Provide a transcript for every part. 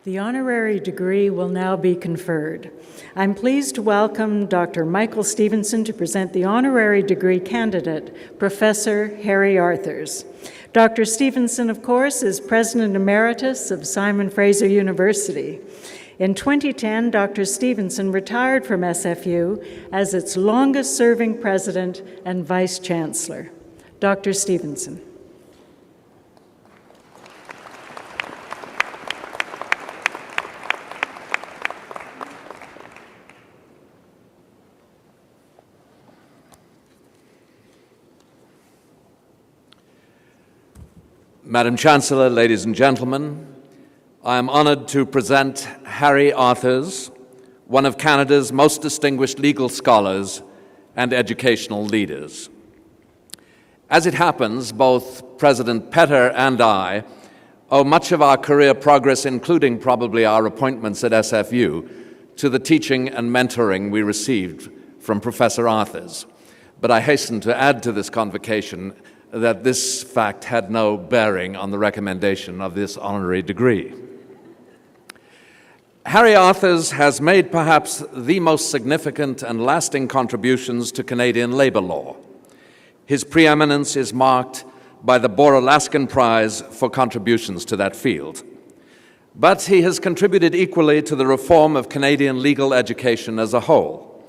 The honorary degree will now be conferred. I'm pleased to welcome Dr. Michael Stevenson to present the honorary degree candidate, Professor Harry Arthurs. Dr. Stevenson, of course, is President Emeritus of Simon Fraser University. In 2010, Dr. Stevenson retired from SFU as its longest-serving president and vice chancellor. Dr. Stevenson. Madam Chancellor, ladies and gentlemen, I am honored to present Harry Arthurs, one of Canada's most distinguished legal scholars and educational leaders. As it happens, both President Petter and I owe much of our career progress, including probably our appointments at SFU, to the teaching and mentoring we received from Professor Arthurs. But I hasten to add to this convocation that this fact had no bearing on the recommendation of this honorary degree. Harry Arthurs has made perhaps the most significant and lasting contributions to Canadian labor law. His preeminence is marked by the Boer-Alaskan Prize for contributions to that field. But he has contributed equally to the reform of Canadian legal education as a whole,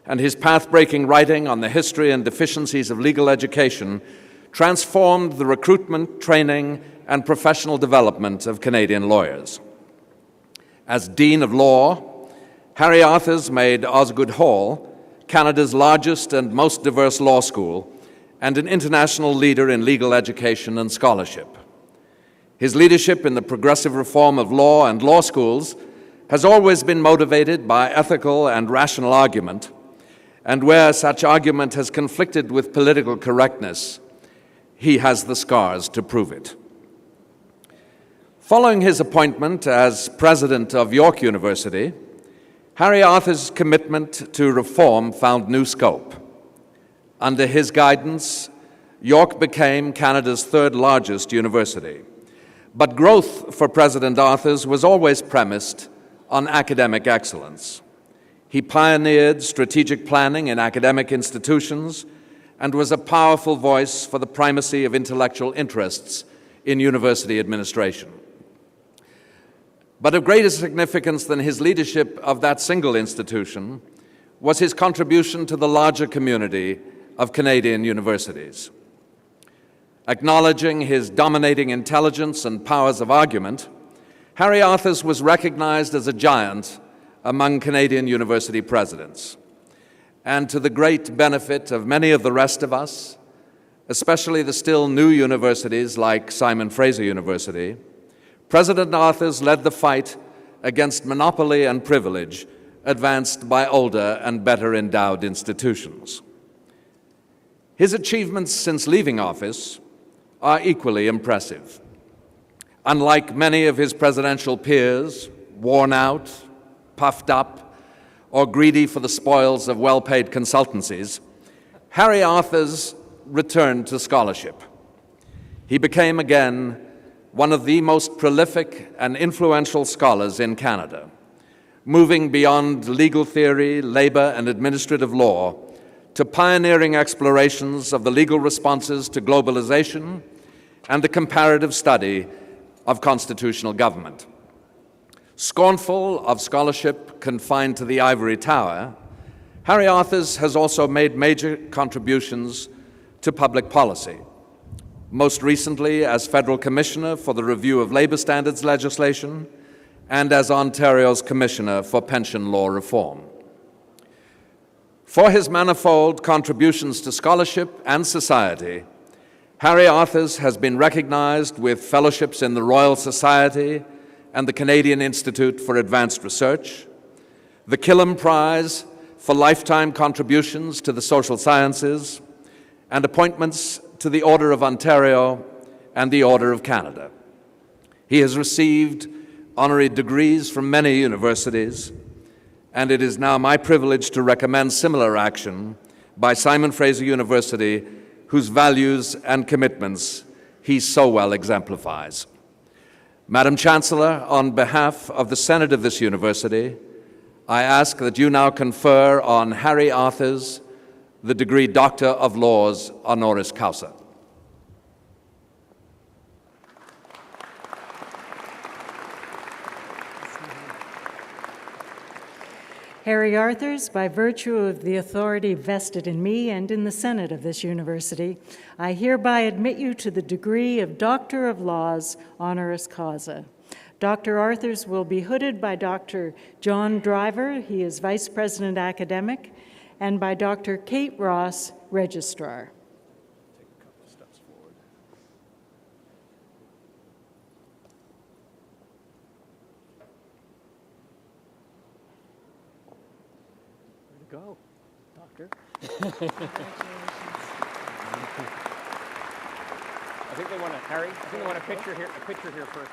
and his path-breaking writing on the history and deficiencies of legal education transformed the recruitment, training, and professional development of Canadian lawyers. As Dean of Law, Harry Arthurs made Osgoode Hall Canada's largest and most diverse law school and an international leader in legal education and scholarship. His leadership in the progressive reform of law and law schools has always been motivated by ethical and rational argument, and where such argument has conflicted with political correctness, he has the scars to prove it. Following his appointment as president of York University, Harry Arthurs' commitment to reform found new scope. Under his guidance, York became Canada's third largest university. But growth for President Arthurs was always premised on academic excellence. He pioneered strategic planning in academic institutions and was a powerful voice for the primacy of intellectual interests in university administration. But of greater significance than his leadership of that single institution was his contribution to the larger community of Canadian universities. Acknowledging his dominating intelligence and powers of argument, Harry Arthurs was recognized as a giant among Canadian university presidents. And to the great benefit of many of the rest of us, especially the still new universities like Simon Fraser University, President Arthurs led the fight against monopoly and privilege advanced by older and better endowed institutions. His achievements since leaving office are equally impressive. Unlike many of his presidential peers, worn out, puffed up, or greedy for the spoils of well-paid consultancies, Harry Arthurs returned to scholarship. He became again one of the most prolific and influential scholars in Canada, moving beyond legal theory, labor, and administrative law to pioneering explorations of the legal responses to globalization and the comparative study of constitutional government. Scornful of scholarship confined to the ivory tower, Harry Arthurs has also made major contributions to public policy, most recently as Federal Commissioner for the Review of Labor Standards legislation and as Ontario's Commissioner for Pension Law Reform. For his manifold contributions to scholarship and society, Harry Arthurs has been recognized with fellowships in the Royal Society and the Canadian Institute for Advanced Research, the Killam Prize for lifetime contributions to the social sciences, and appointments to the Order of Ontario and the Order of Canada. He has received honorary degrees from many universities, and it is now my privilege to recommend similar action by Simon Fraser University, whose values and commitments he so well exemplifies. Madam Chancellor, on behalf of the Senate of this university, I ask that you now confer on Harry Arthurs the degree Doctor of Laws, honoris causa. Harry Arthurs, by virtue of the authority vested in me and in the Senate of this university, I hereby admit you to the degree of Doctor of Laws, honoris causa. Dr. Arthurs will be hooded by Dr. John Driver, he is Vice President Academic, and by Dr. Kate Ross, Registrar. Go, Doctor. Congratulations. I think they want to, Harry, I think they want a picture here first.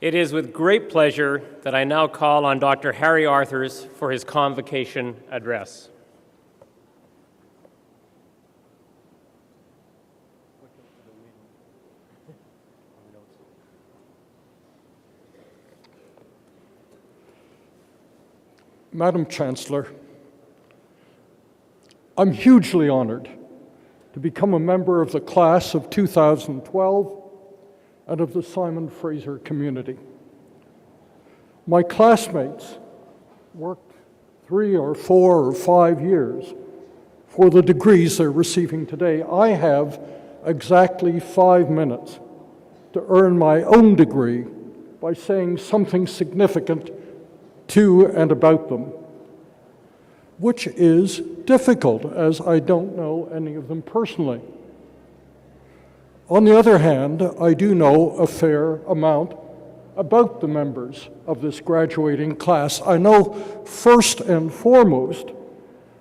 It is with great pleasure that I now call on Dr. Harry Arthurs for his convocation address. Madam Chancellor, I'm hugely honored to become a member of the class of 2012 and of the Simon Fraser community. My classmates worked 3 or 4 or 5 years for the degrees they're receiving today. I have exactly 5 minutes to earn my own degree by saying something significant to and about them, which is difficult as I don't know any of them personally. On the other hand, I do know a fair amount about the members of this graduating class. I know first and foremost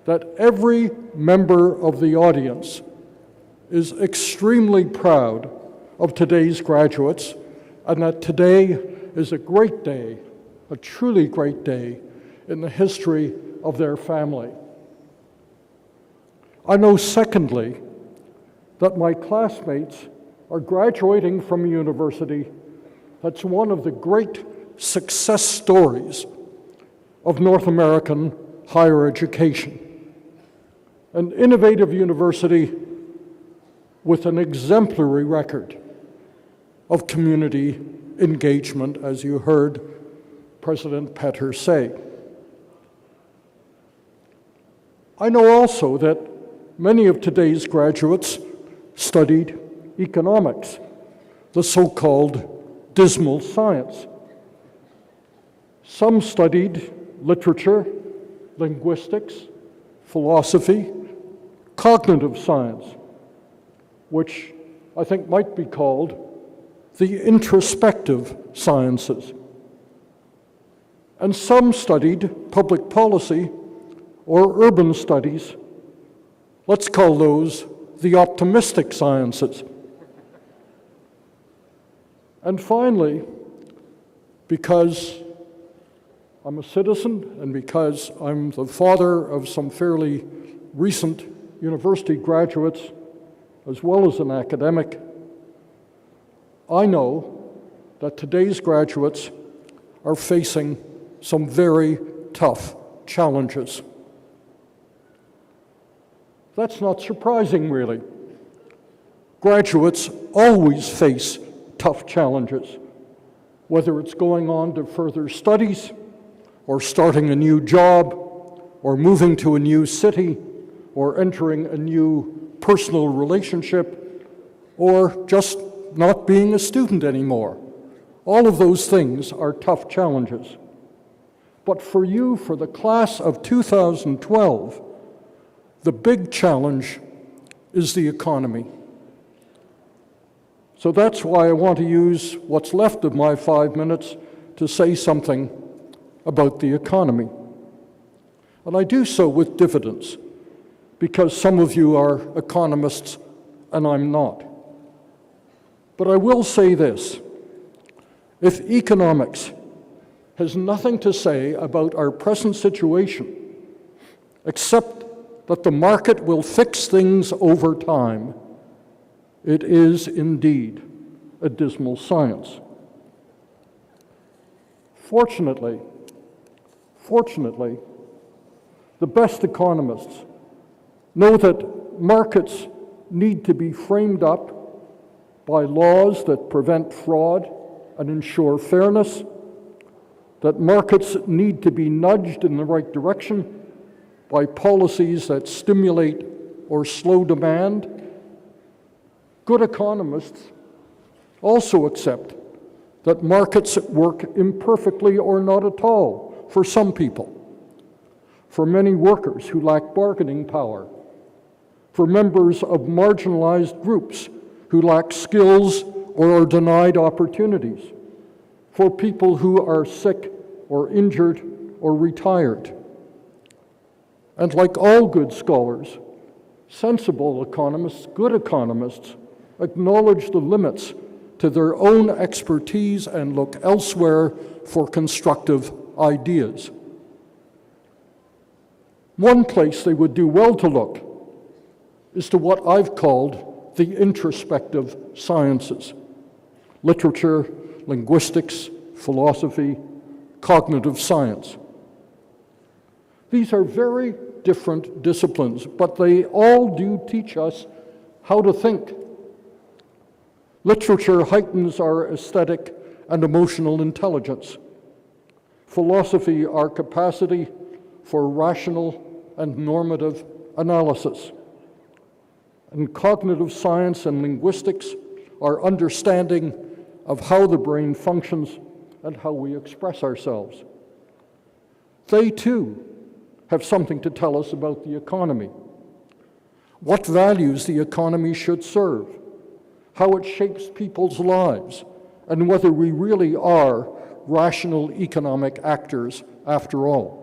that every member of the audience is extremely proud of today's graduates, and that today is a great day, a truly great day in the history of their family. I know, secondly, that my classmates are graduating from a university that's one of the great success stories of North American higher education. An innovative university with an exemplary record of community engagement, as you heard President Petter say. I know also that many of today's graduates studied economics, the so-called dismal science. Some studied literature, linguistics, philosophy, cognitive science, which I think might be called the introspective sciences. And some studied public policy or urban studies. Let's call those the optimistic sciences. And finally, because I'm a citizen and because I'm the father of some fairly recent university graduates, as well as an academic, I know that today's graduates are facing some very tough challenges. That's not surprising, really. Graduates always face tough challenges, whether it's going on to further studies, or starting a new job, or moving to a new city, or entering a new personal relationship, or just not being a student anymore. All of those things are tough challenges. But for you, for the class of 2012, the big challenge is the economy. So that's why I want to use what's left of my 5 minutes to say something about the economy. And I do so with dividends, because some of you are economists and I'm not. But I will say this: if economics has nothing to say about our present situation, except that the market will fix things over time, it is indeed a dismal science. Fortunately, the best economists know that markets need to be framed up by laws that prevent fraud and ensure fairness, that markets need to be nudged in the right direction by policies that stimulate or slow demand. Good economists also accept that markets work imperfectly or not at all for some people, for many workers who lack bargaining power, for members of marginalized groups who lack skills or are denied opportunities, for people who are sick or injured or retired. And like all good scholars, sensible economists, good economists, acknowledge the limits to their own expertise and look elsewhere for constructive ideas. One place they would do well to look is to what I've called the introspective sciences: literature, linguistics, philosophy, cognitive science. These are very different disciplines, but they all do teach us how to think. Literature heightens our aesthetic and emotional intelligence. Philosophy, our capacity for rational and normative analysis. And cognitive science and linguistics, our understanding of how the brain functions and how we express ourselves. They too have something to tell us about the economy. What values the economy should serve, how it shapes people's lives, and whether we really are rational economic actors after all.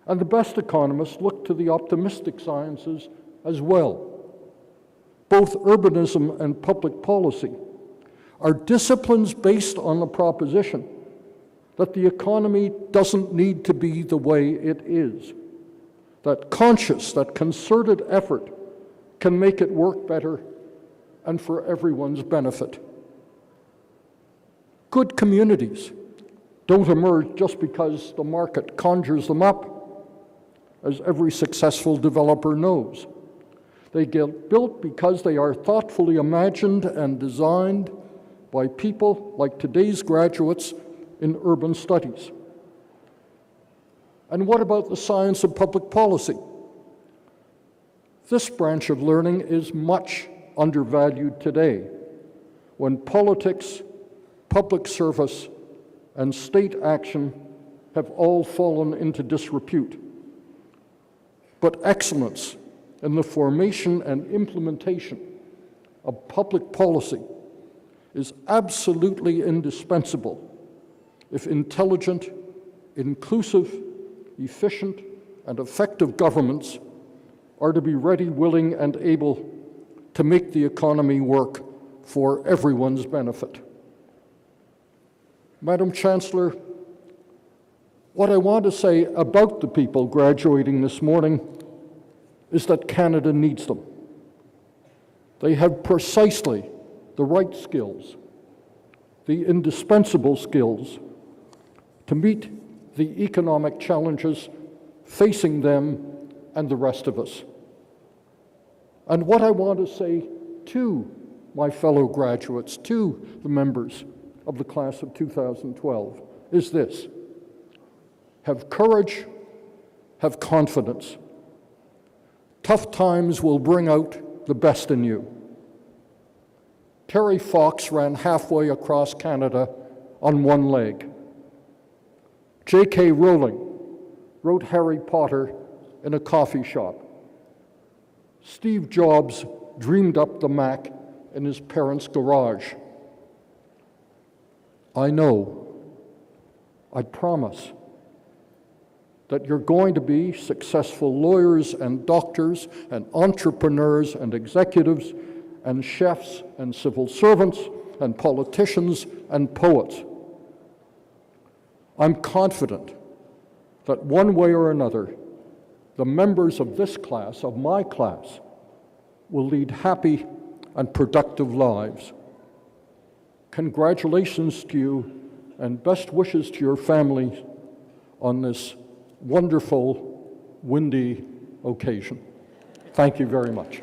And the best economists look to the optimistic sciences as well. Both urbanism and public policy are disciplines based on the proposition that the economy doesn't need to be the way it is, that conscious, that concerted effort can make it work better and for everyone's benefit. Good communities don't emerge just because the market conjures them up, as every successful developer knows. They get built because they are thoughtfully imagined and designed by people like today's graduates in urban studies. And what about the science of public policy? This branch of learning is much undervalued today, when politics, public service, and state action have all fallen into disrepute. But excellence in the formation and implementation of public policy is absolutely indispensable if intelligent, inclusive, efficient, and effective governments are to be ready, willing, and able to make the economy work for everyone's benefit. Madam Chancellor, what I want to say about the people graduating this morning is that Canada needs them. They have precisely the right skills, the indispensable skills, to meet the economic challenges facing them and the rest of us. And what I want to say to my fellow graduates, to the members of the class of 2012, is this: have courage, have confidence. Tough times will bring out the best in you. Terry Fox ran halfway across Canada on one leg. J.K. Rowling wrote Harry Potter in a coffee shop. Steve Jobs dreamed up the Mac in his parents' garage. I know, I promise, that you're going to be successful lawyers and doctors and entrepreneurs and executives and chefs and civil servants and politicians and poets. I'm confident that one way or another, the members of this class, of my class, will lead happy and productive lives. Congratulations to you and best wishes to your families on this wonderful, windy occasion. Thank you very much.